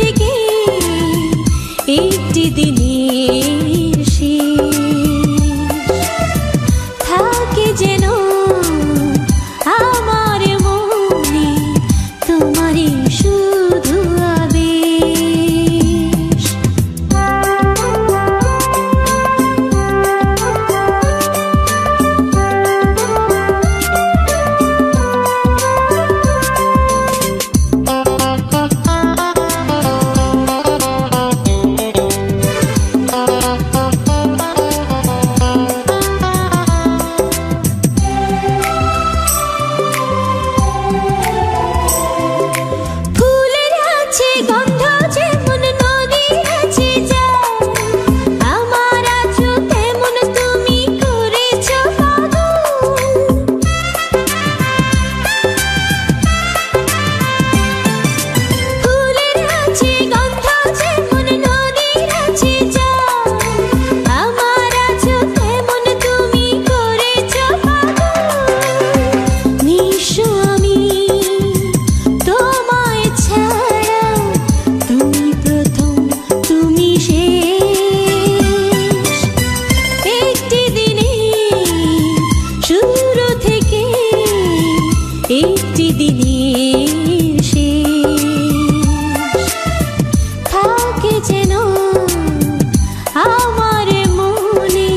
থেকে একটি দিনের শেষ থাকে যেন আমার মনে তোমারই শুধু আবেশ। একটি দিনের শেষ থাকে যেন আমার মনে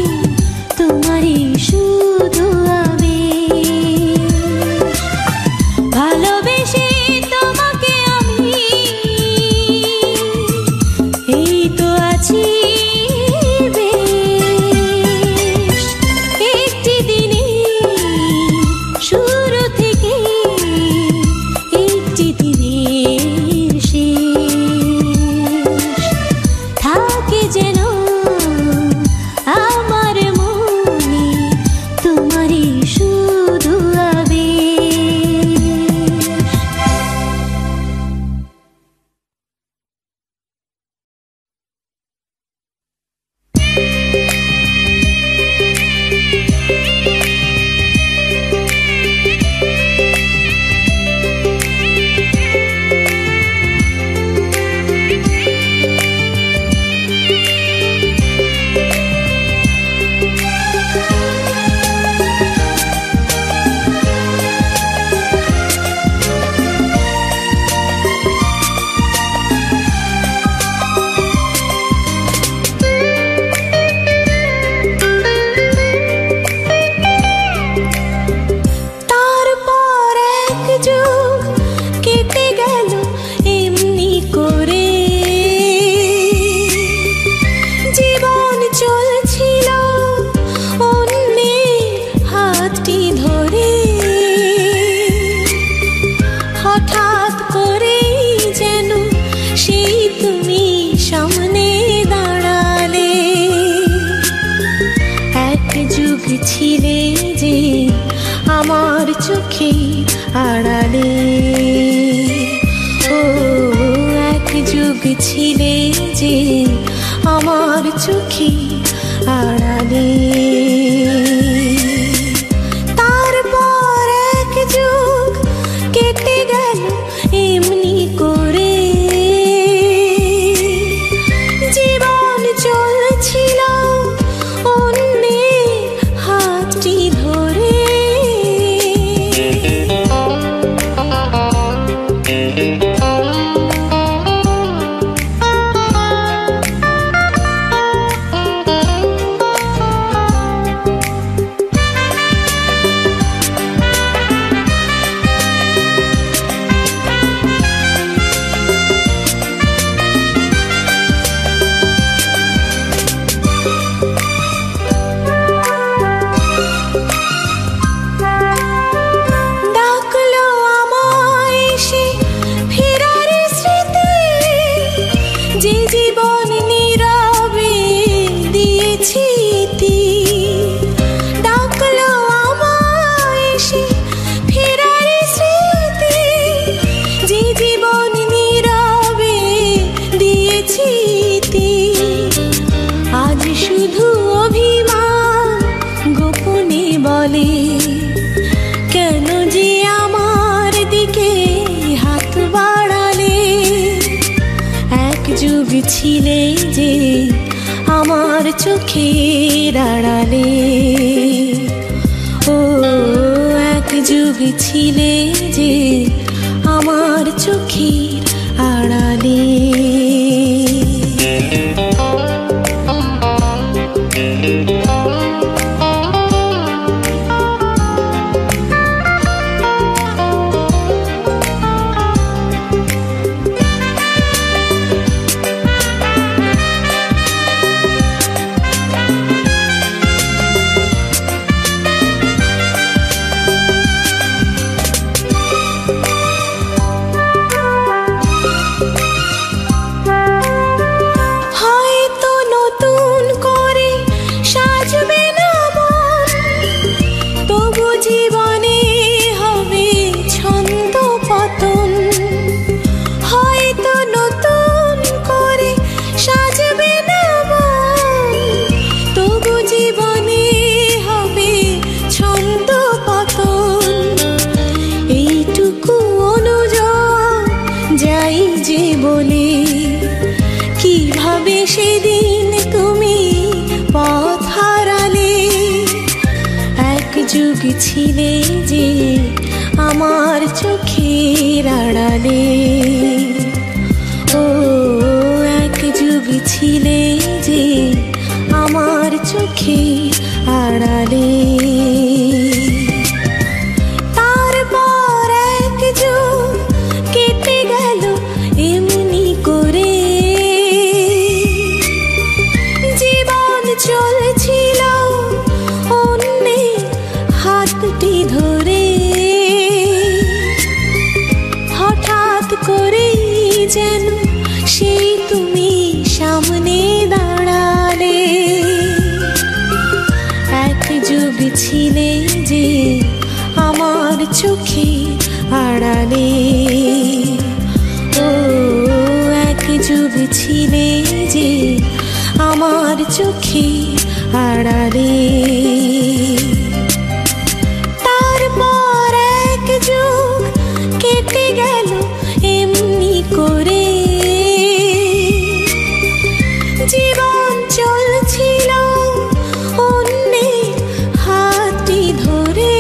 তোমারই শুধু আবেশ। ভালোবেসে তোমাকে আমি এই তো আছি বেশ। একটি দিনে শুরু থেকে একটি দিনের শেষ থাকে যেন আমার মনে তোমারই শুধু আবেশ। হঠাৎ করে যেন সেই তুমি সামনে দাঁড়ালে। এক যুগ ছিলে যে আমার চোখে আড়ালে, ও এক যুগ ছিলে যে আমার চোখে আড়ালে। তারপর এক যুগ কেটে গেল এমনি করে, জীবন চলছিল অন্যের হাতটি ধরে। বলে কেন যে আমার দিকে হাত বাড়ালে, যুগ ছিলে যে আমার চোখের আড়ালে, ও এক যুগ ছিলে যে আমার চোখের আড়ালে। কিভাবে সেদিন তুমি পথ হারালে, এক যুগ ছিলে যে আমার চোখের আড়ালে, ও এক যুগ ছিলে যে আমার চোখের আড়ালে। তারপর এক যুগ কেটে গেল এমনি করে, চলছিল অন্যের হাতটি ধরে, হঠাৎ করে যেন সেই তুমি সামনে দাঁড়ালে, এক যুগ ছিলে যে আমার চোখে আড়ালে, ও এক যুগ ছিলে যে আমার চোখে আড়ালে। তারপর এক যুগ কেটে গেল এমনি করে, জীবন চলছিল অন্যের হাতটি ধরে।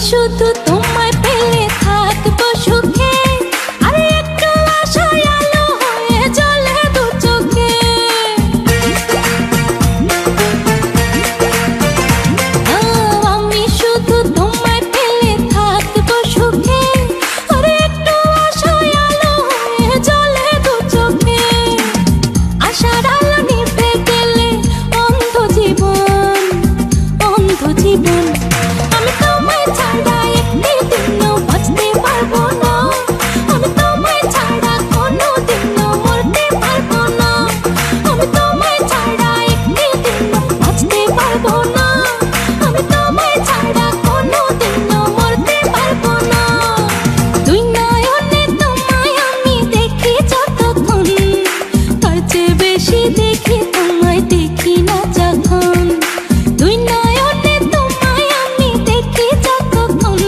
শুধু তোমায় পেলে থাকবো সুখে, আর একটু আশায় আলো হয়ে জ্বলে দু চোখে। আমি শুধু তোমায় পেলে থাকবো সুখে, আর একটু আশায় আলো হয়ে জ্বলে দু চোখে। আশার আলো নিভে গেলে অন্ধ জীবন, অন্ধ জীবন। আমি তোমায় ছাড়া একটি দিনও বাঁচতে পারবো না, আমি তোমায় ছাড়া কোনো দিনও মরতে পারবো না, আমি তোমায় ছাড়া একটি দিনও বাঁচতে পারবো না, আমি তোমায় ছাড়া কোনো দিনও মরতে পারবো না। দুই নয়নে তোমায় আমি দেখি যতক্ষণ, তার চেয়ে বেশি দেখি তোমায় দেখি না যখন। দুই নয়নে তোমায় আমি দেখি যতক্ষণ,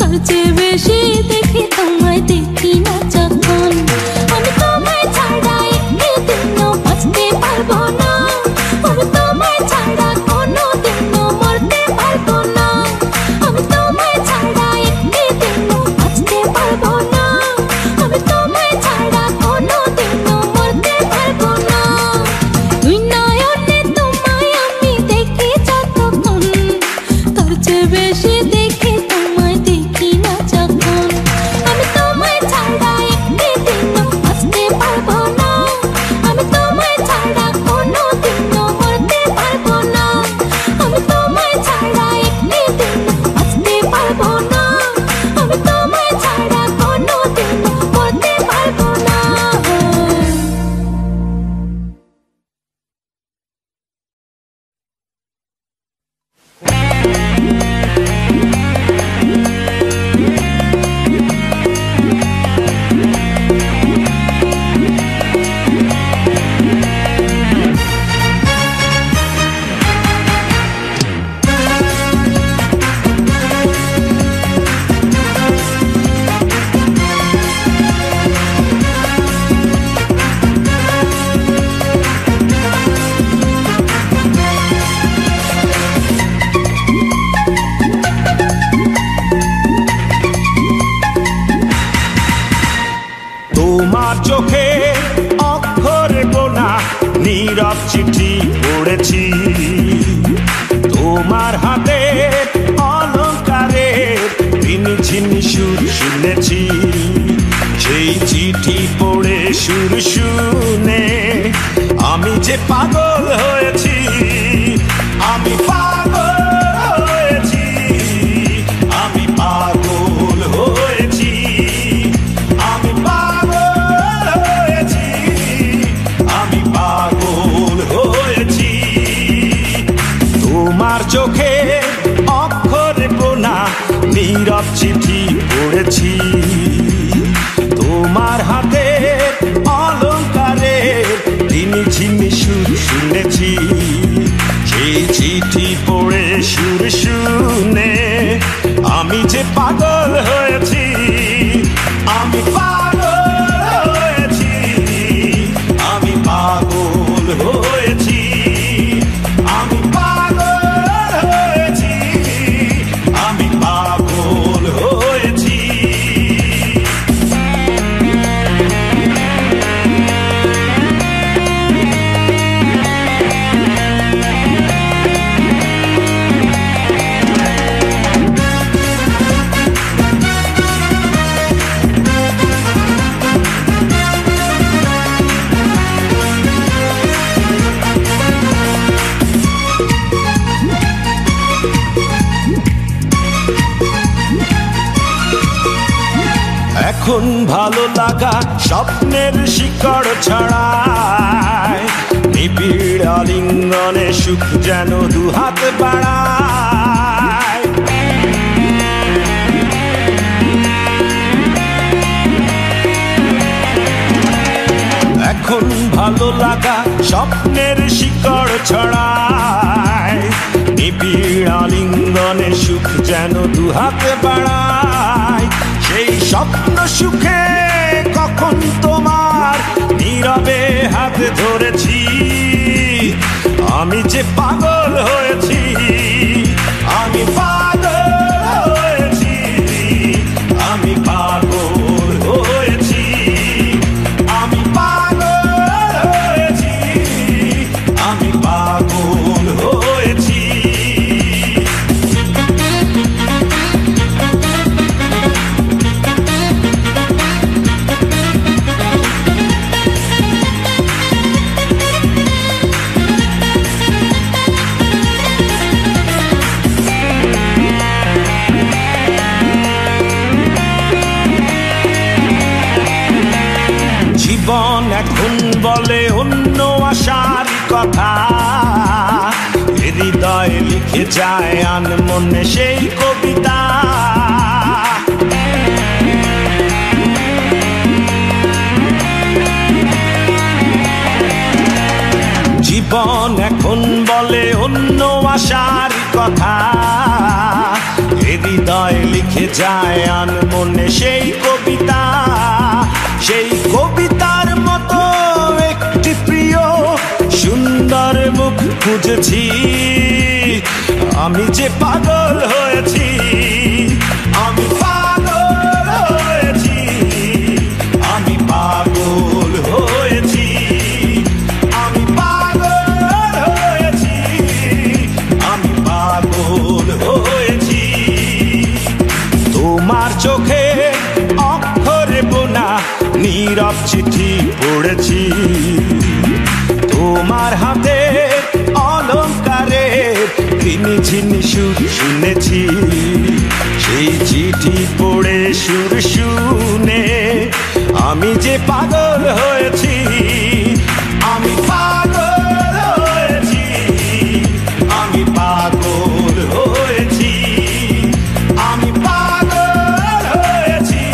তার চেয়ে বেশি দেখি তোমায় দেখি না যখন। আমি তোমায় ছাড়া একটি দিনও বাঁচতে পারবো না, আমি তোমায় ছাড়া কোনো দিনও মরতে পারবো না, আমি তোমায় ছাড়া একটি দিনও বাঁচতে পারবো না, আমি তোমায় ছাড়া কোনো দিনও মরতে পারবো না। দুই নয়নে তোমায় আমি দেখি যতক্ষণ, তার চেয়ে বেশি দেখি তোমায় দেখি না যখন। আমি তোমায় ছাড়া একটি দিনও বাঁচতে পারবো না, আমি তোমায় ছাড়া কোনো দিনও মরতে পারবো না, আমি তোমায় ছাড়া একটি দিনও বাঁচতে পারবো না, আমি তোমায় ছাড়া কোনো দিনও মরতে পারবো না। তোমার চোখে অক্ষরে গোনা নীরব চিঠি পড়েছি, তোমার হাতে অলঙ্কারে ঝিনি ঝিনি সুর শুনেছি। সেই চিঠি পড়ে সুর শুনে আমি যে পাগল হয়েছি, আমি পাগল হয়েছি, আমি পাগল হয়েছি, আমি পাগল হয়েছি, আমি পাগল হয়েছি। তোমার চোখে অক্ষরে গোনা নীরব চিঠি পড়েছি, তোমার হাতে অলঙ্কারে ঝিনি ঝিনি সুর শুনেছি। সেই চিঠি পড়ে সুর শুনে আমি যে পাগল হয়েছি, আমি পাগল হয়েছি, আমি পাগল হয়েছি, আমি পাগল হয়েছি, আমি পাগল হয়েছি। এখন ভালো লাগা স্বপ্নের শিকড় ছড়ায়, নিবিড় আলিঙ্গনে সুখ যেন দুহাত বাড়ায়। এখন ভালো লাগা স্বপ্নের শিকড় ছড়ায়, নিবিড় আলিঙ্গনে সুখ যেন দুহাত বাড়ায়। সেই স্বপ্ন সুখে কখন তোমার নীরবে হাত ধরেছি, আমি যে পাগল হয়েছি, আমি পাগল কথা, হৃদয়ে লিখে যায় আনমনে সেই কবিতা। জীবন এখন বলে অন্য আশার কথা, হৃদয়ে লিখে যায় আনমনে সেই কবিতা। সেই কবিতার মতো একটি প্রিয় সুন্দর মুখ খুঁজেছি, আমি যে পাগল হয়েছি, আমি পাগল হয়েছি, আমি পাগল হয়েছি, আমি পাগল হয়েছি, আমি পাগল হয়েছি। তোমার চোখে অক্ষরে বোনা নীরব চিঠি পড়েছি, তোমার হাতে অলংকারে ঝিনি ঝিনি সুর শুনেছি। সেই চিঠি পড়ে সুর শুনে আমি যে পাগল হয়েছি, আমি পাগল হয়েছি, আমি পাগল হয়েছি, আমি পাগল হয়েছি,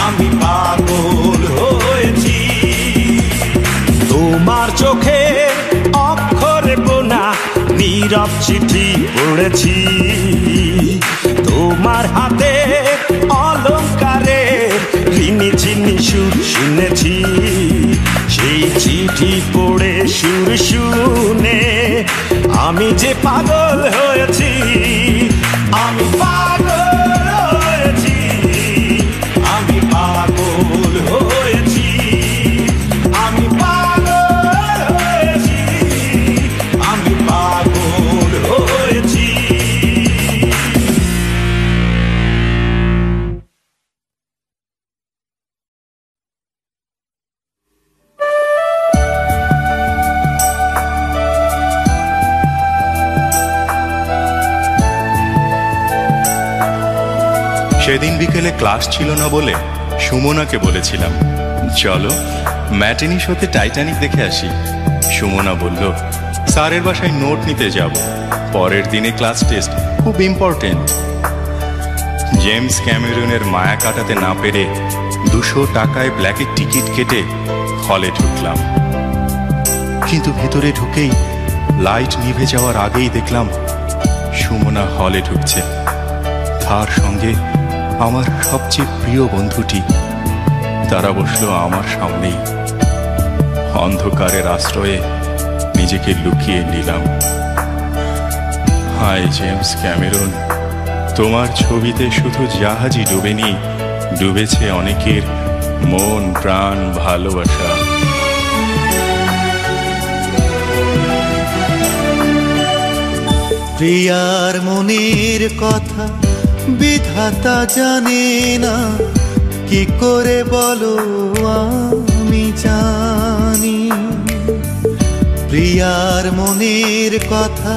আমি পাগল হয়েছি। তোমার চোখে অক্ষরে বোনা নীরব চিঠি পড়েছি, তোমার হাতে অলংকারে ঝিনি ঝিনি সুর শুনেছি। সেই চিঠি পড়ে সুর শুনে আমি যে পাগল হয়েছি, আমি পাগল হয়েছি, আমি পাগল হয়েছি, আমি পাগল হয়েছি, আমি পাগল হয়েছি। সেদিন বিকেলে ক্লাস ছিল না বলে সুমনাকে বলেছিলাম, চলো ম্যাটিনি শোতে টাইটানিক দেখে আসি। সুমনা বলল, স্যারের বাসায় নোট নিতে যাব, পরের দিনে ক্লাস টেস্ট, খুব ইম্পর্টেন্ট। জেমস ক্যামেরুনের মায়া কাটাতে না পেরে 200 টাকায় ব্ল্যাকের টিকিট কেটে হলে ঢুকলাম। কিন্তু ভেতরে ঢুকেই লাইট নিভে যাওয়ার আগেই দেখলাম সুমনা হলে ঢুকছে, তার সঙ্গে আমার সবচেয়ে প্রিয় বন্ধুটি। তারা বসলো আমার সামনেই। অন্ধকারের আশ্রয়ে নিজেকে লুকিয়ে নিলাম। হায় জেমস ক্যামেরন, তোমার ছবিতে শুধু জাহাজই ডুবেনি, ডুবেছে অনেকের মন প্রাণ ভালোবাসা। প্রিয়ার মনের কথা বিধাতা জানে না, কি করে বলো আমি জানি। প্রিয়ার মনের কথা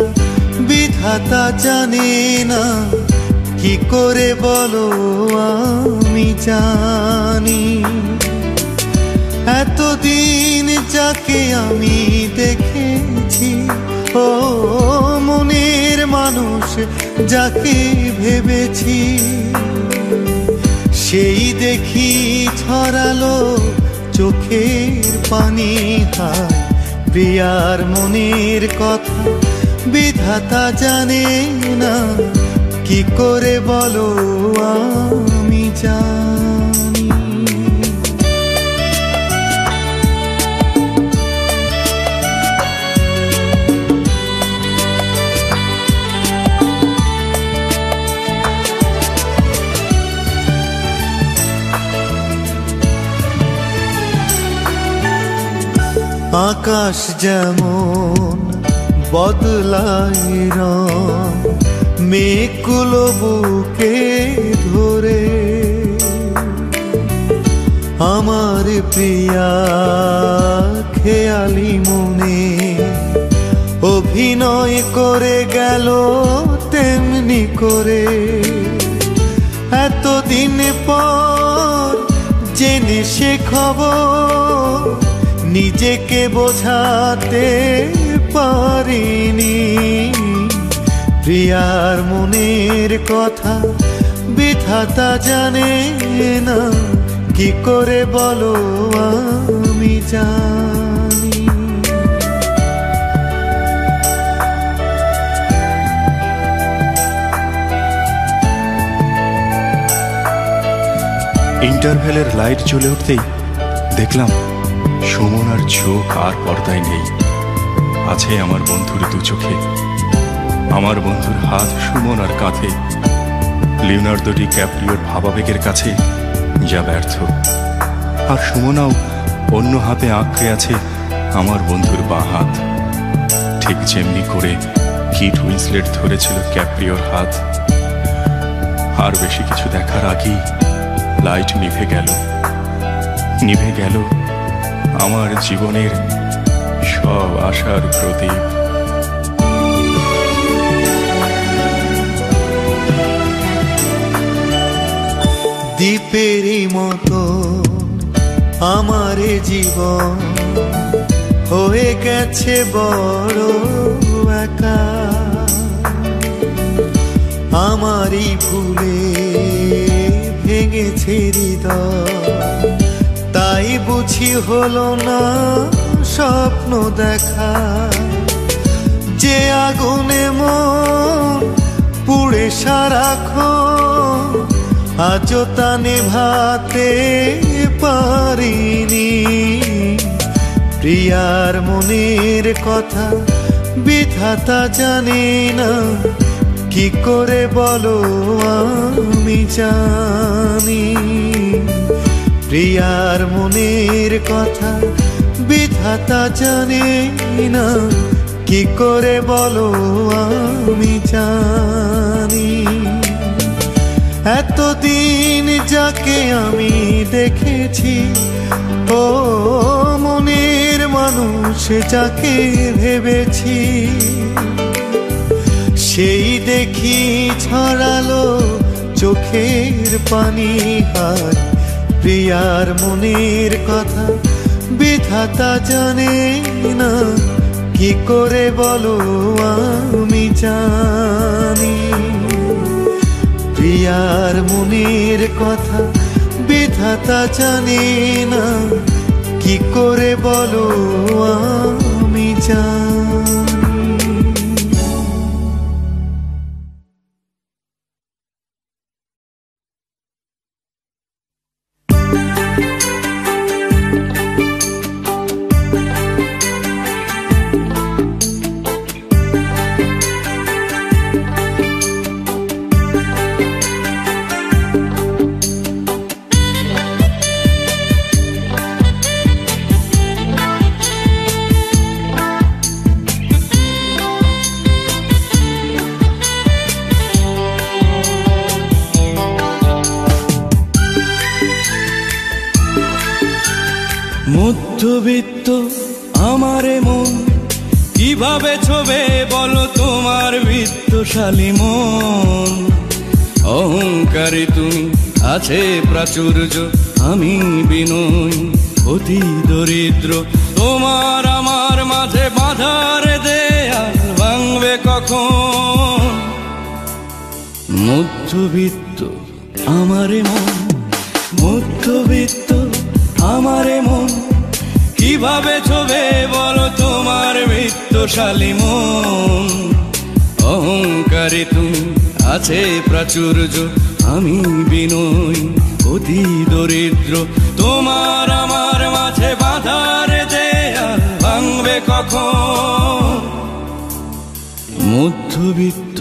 বিধাতা জানে না, কি করে বলো আমি জানি। এতদিন যাকে আমি দেখেছি, ও মনের মানুষ যাকে ভেবেছি, সেই দেখি ছড়ালো চোখের পানি। হায় প্রিয়ার মনের কথা বিধাতা জানে না, কি করে বলো আমি জানি। আকাশ যেমন বদলায় রং, মেঘগুলো বুকে ধরে, আমার প্রিয়া খেয়ালি মনে অভিনয় করে গেল তেমনি করে। এতদিন পর জেনে সে খবর, নিজ নিজেকে বোঝাতে পারিনি। প্রিয়ার মনের কথা বিধাতা জানে না, কি করে বলো আমি জানি। ইন্টারভেলের লাইট জ্বলে উঠতেই দেখলাম সুমনার চোখ আর পর্দায় নেই, আছে আমার বন্ধুর দু চোখে। আমার বন্ধুর হাত সুমনার কাঁধে, লিওনার্দো ডিক্যাপ্রিওর ভাবাবেগের কাছে যা ব্যর্থ। আর সুমনাও অন্য হাতে আঁকড়ে আছে আমার বন্ধুর বাঁ হাত, ঠিক যেমনি করে কিট উইন্সলেট ধরেছিল ক্যাপ্রিওর হাত। আর বেশি কিছু দেখার আগেই লাইট নিভে গেল, নিভে গেল আমার জীবনের সব আশার প্রদীপ। দ্বীপেরই মতো আমার জীবন হয়ে গেছে বড় একা। আমারই ভুলে ভেঙেছে হৃদয়, তাই বুঝি হলো না স্বপ্ন দেখা। যে আগুনে মন পুড়ে সারাক্ষণ, আজও তা নেভাতে পারিনি। প্রিয়ার মনের কথা বিধাতা জানে না, কি করে বলো আমি জানি। প্রিয়ার মনের কথা বিধাতা জানে না, কি করে বলো আমি জানি। এতদিন যাকে আমি দেখেছি, ও মনের মানুষ যাকে ভেবেছি, সেই দেখি ছড়ালো চোখের পানি। হায় প্রিয়ার মনের কথা বিধাতা জানে না, কি করে বলো আমি জানি। প্রিয়ার মনের কথা বিধাতা জানে না, কি করে বলো আমি জানি। মধ্যবিত্ত আমারে মন কিভাবে ছবে বলো তোমার বিত্তশালী মন। অহংকারী তুমি আছে প্রাচুর্য, আমি বিনয় অতি দরিদ্র। তোমার আমার মাঝে বাঁধার দেয়াল ভাঙবে কখন। মধ্যবিত্ত আমারে মন, মধ্যবিত্ত আমারে মন কিভাবে ছবে বলো তোমার বিত্তশালী মন। অহংকারী তুমি আছে প্রাচুর্য, আমি বিনয় অতি দরিদ্র। তোমার আমার মাঝে বাঁধার দেয়াল ভাঙবে কখন। মধ্যবিত্ত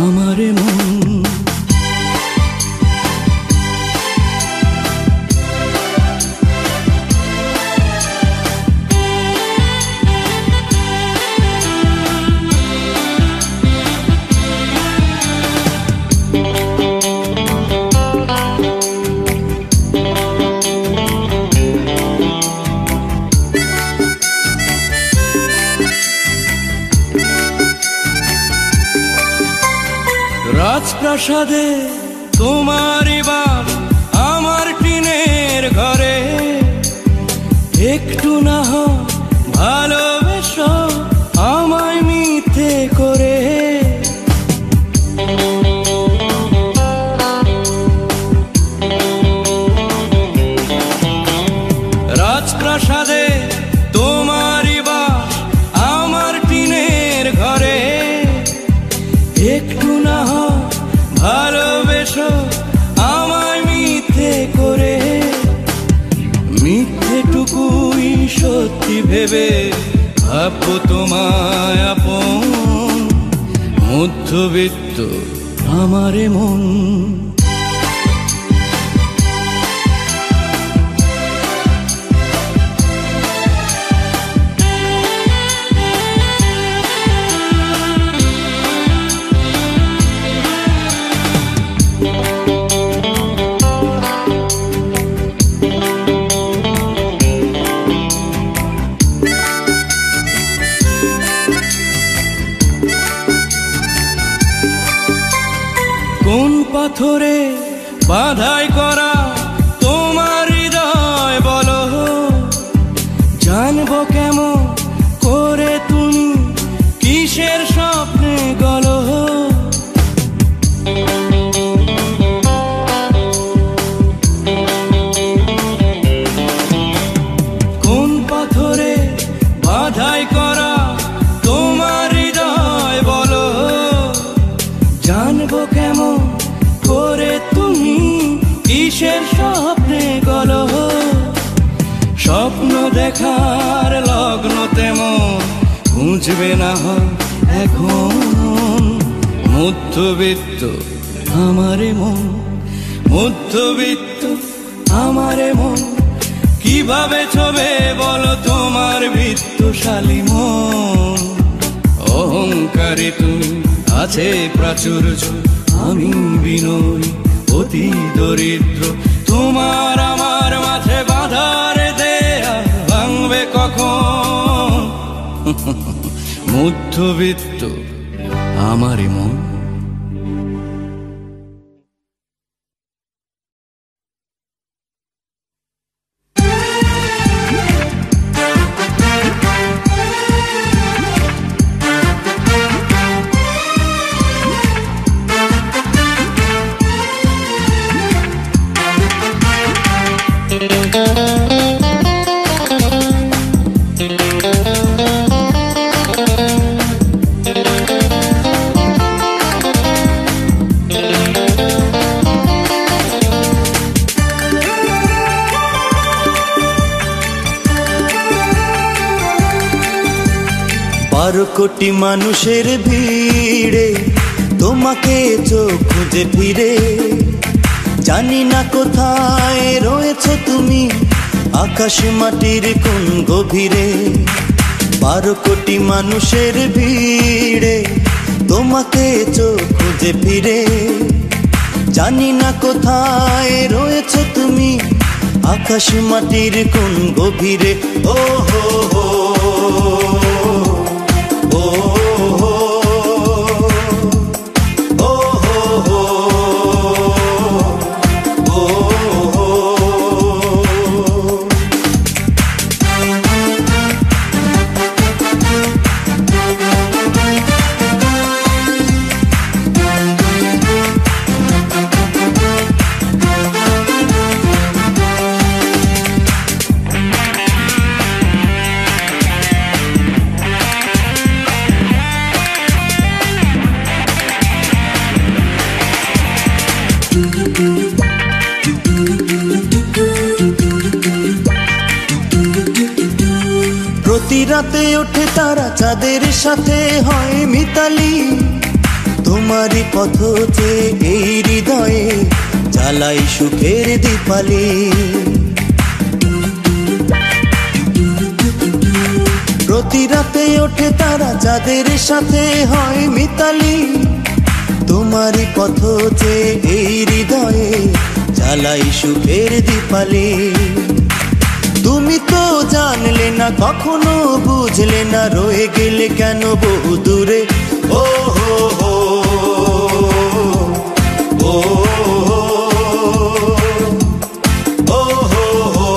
আমারে মন। রাজপ্রাসাদে তোমারই বাস, আমার টিনের ঘরে। একটু না হয় ভালোবেসো আমায় মিথ্যে করে। রাজপ্রাসাদে তোমারই বাস আমার টিনের ঘরে, একটু না হয় ভালোবেসো আমায় মিথ্যে করে। মিথ্যেটুকুই সত্যি ভেবে ভাববো তোমায় আপন, মধ্যবিত্ত আমারে মন। কোন পাথরে বাঁধাই করা তোমার হৃদয় বলো, জানবো কেমন করে তুমি কিসের স্বপ্নে গলো। কোন পাথরে বাঁধাই করা তোমার হৃদয় বলো, জানবো কেমন করে তুমি কিসের স্বপ্নে গলো। স্বপ্ন দেখার লগ্ন তেমন বুঝবে না হয় এখন, মধ্যবিত্ত আমারে মন, মধ্যবিত্ত আমারে মন। কিভাবে ছবে বলো তোমার বিত্তশালী মন। অহংকারে তুমি আছে প্রাচুর্য, আমি বিনয়ী অতি দরিদ্র। তোমার আমার মাঝে বাঁধার দেয়া ভাঙবে কখন, মধ্যবিত্ত আমারই মন। বারো কোটি মানুষের ভিড়ে তোমাকে চোখ খুঁজে ফিরে, জানি না কোথায় রয়েছো তুমি আকাশ মাটির কোন গভীরে। বারো কোটি মানুষের ভিড়ে তোমাকে চোখ খুঁজে ফিরে, জানি না কোথায় রয়েছো তুমি আকাশ মাটির কোন গভীরে। ও হো হো প্রতি রাতে ওঠে তারা চাঁদের সাথে হয় মিতালি, তোমারই পথ যে এই হৃদয়ে জ্বালাই সুখের দীপালি। প্রতি রাতে ওঠে তারা চাঁদের সাথে হয় মিতালি, তোমারই পথ যে এই হৃদয়ে জ্বালাই সুখের দীপালি। তুমি তো জানলে না কখনো বুঝলে না, রয়ে গেলে কেন বহু দূরে। ও হো হো ও হো হো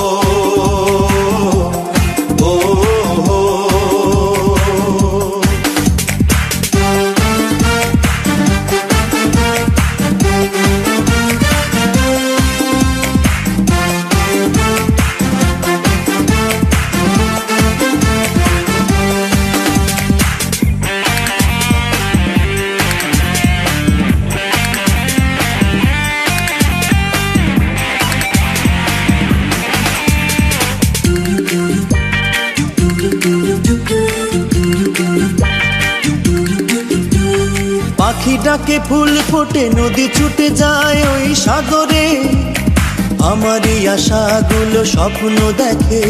ডাকে ফুল ফোটে নদী ছুটে যায় ওই সাগরে আমারই আশাগুলো স্বপ্ন দেখে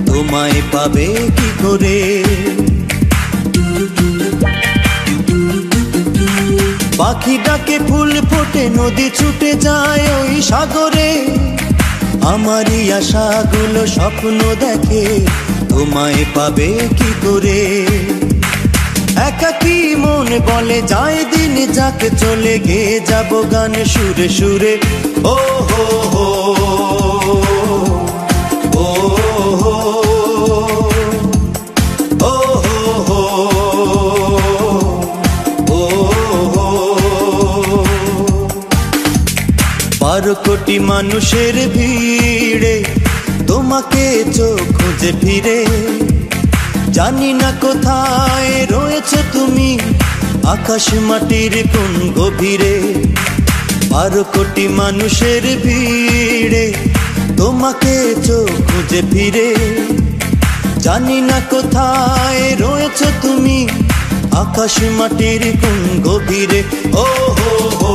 তোমায় পাবে কি করে পাখি ডাকে ফুল ফোটে নদী ছুটে যায় ওই সাগরে আমারই আশাগুলো স্বপ্ন দেখে তোমায় পাবে কি করে একাকী মন বলে যায় দিন যাক চলে গিয়ে যাব গান সুরে সুরে ও হো হো ও হো ও হো ও হো 12 কোটি মানুষের ভিড়ে তোমাকে চোখ খুঁজে ফিরে জানি না কোথায় রয়েছে তুমি আকাশ মাটির কোন গভীরে 12 কোটি মানুষের ভিড়ে তোমাকে চোখ খুঁজে ফিরে জানি না কোথায় রয়েছে তুমি আকাশ মাটির কোন গভীরে ও হো হো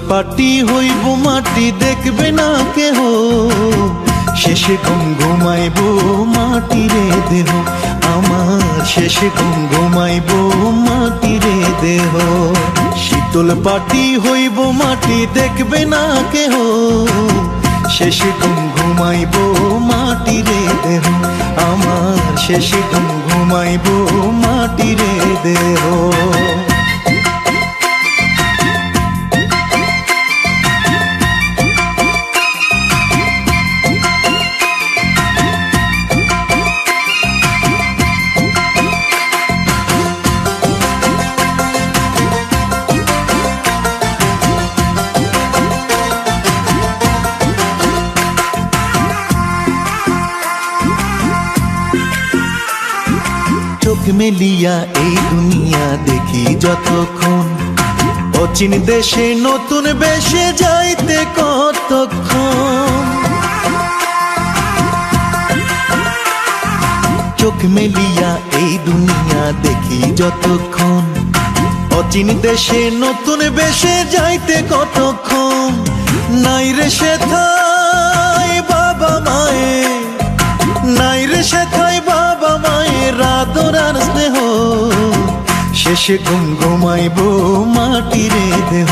পাটি হইব মাটি দেখবে না কেহ শেষে ঘুমাইব মাটিরে দেহ আমার শেষে ঘুমাইব মাটিরে দেহ শীতল পাটি হইব মাটি দেখবে না কেহ শেষে ঘুমাইব মাটিরে দেহ আমার শেষে ঘুমাইব মাটিরে দেহ মেলিয়া এই দুনিয়া দেখি যতক্ষণ অচিন দেশে নতুন বেশে যাইতে কতক্ষণ চোখ মেলিয়া এই দুনিয়া দেখি যতক্ষণ অচিন দেশে নতুন বেশে যাইতে কতক্ষণ নাই রে সেথায় বাবা মায়ে নাই রে সেথায় বাবা মায়ের আদর আর স্নেহ শেষে ঘুমাইব মাটিরে দেহ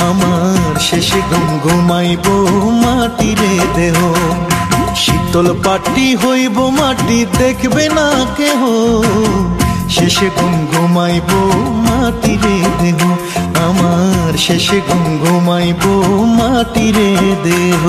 আমার শেষে ঘুমাইব মাটিরে দেহ শীতল পাটি হইব মাটি দেখবে না কেহ শেষে ঘুমাইব মাটিরে দেহ আমার শেষে ঘুমাইব মাটিরে দেহ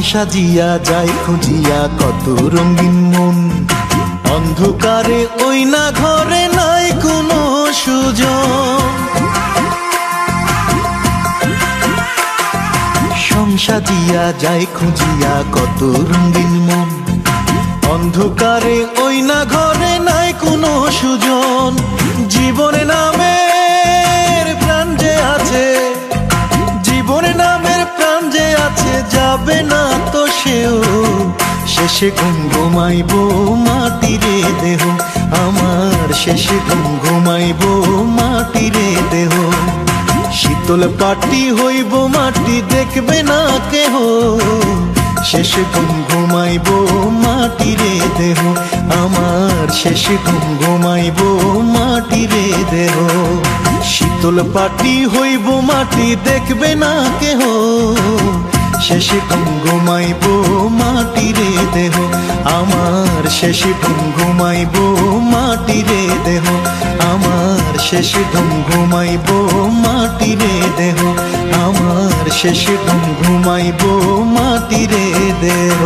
সাজিয়া যাই খুঁজিয়া কত রঙিন মন অন্ধকারে ওই না ঘরে নাই কোনো সুযোগ সাজিয়া যাই খুঁজিয়া কত রঙিন মন অন্ধকারে ওই না ঘরে নাই কোনো সুজন। জীবনে নামের প্রাণ যে আছে, জীবনে নামের প্রাণ যে আছে, যাবে না তো সেও। শেষে ঘুম ঘুমাইব মাটিরে দেহ আমার, শেষে ঘুম ঘুমাইব মাটিরে দেহ। শীতল পাটি হইব মাটি দেখবে না কেহ, শেষে ঘুম ঘুমাইব মাটিরে দেহ আমার, শেষে ঘুম ঘুমাইব মাটিরে দেহ। শীতল পাটি হইব মাটি দেখবে না কেহ, শেষে ঘুম ঘুমাইব মাটিরে দেহ আমার, শেষে ঘুম ঘুমাইব মাটিরে দেহ আমার, শেষে ঘুম ঘুমাইব মাটিরে দেহ আমার, শেষে ঘুম ঘুমাইব মাটিরে দেহ।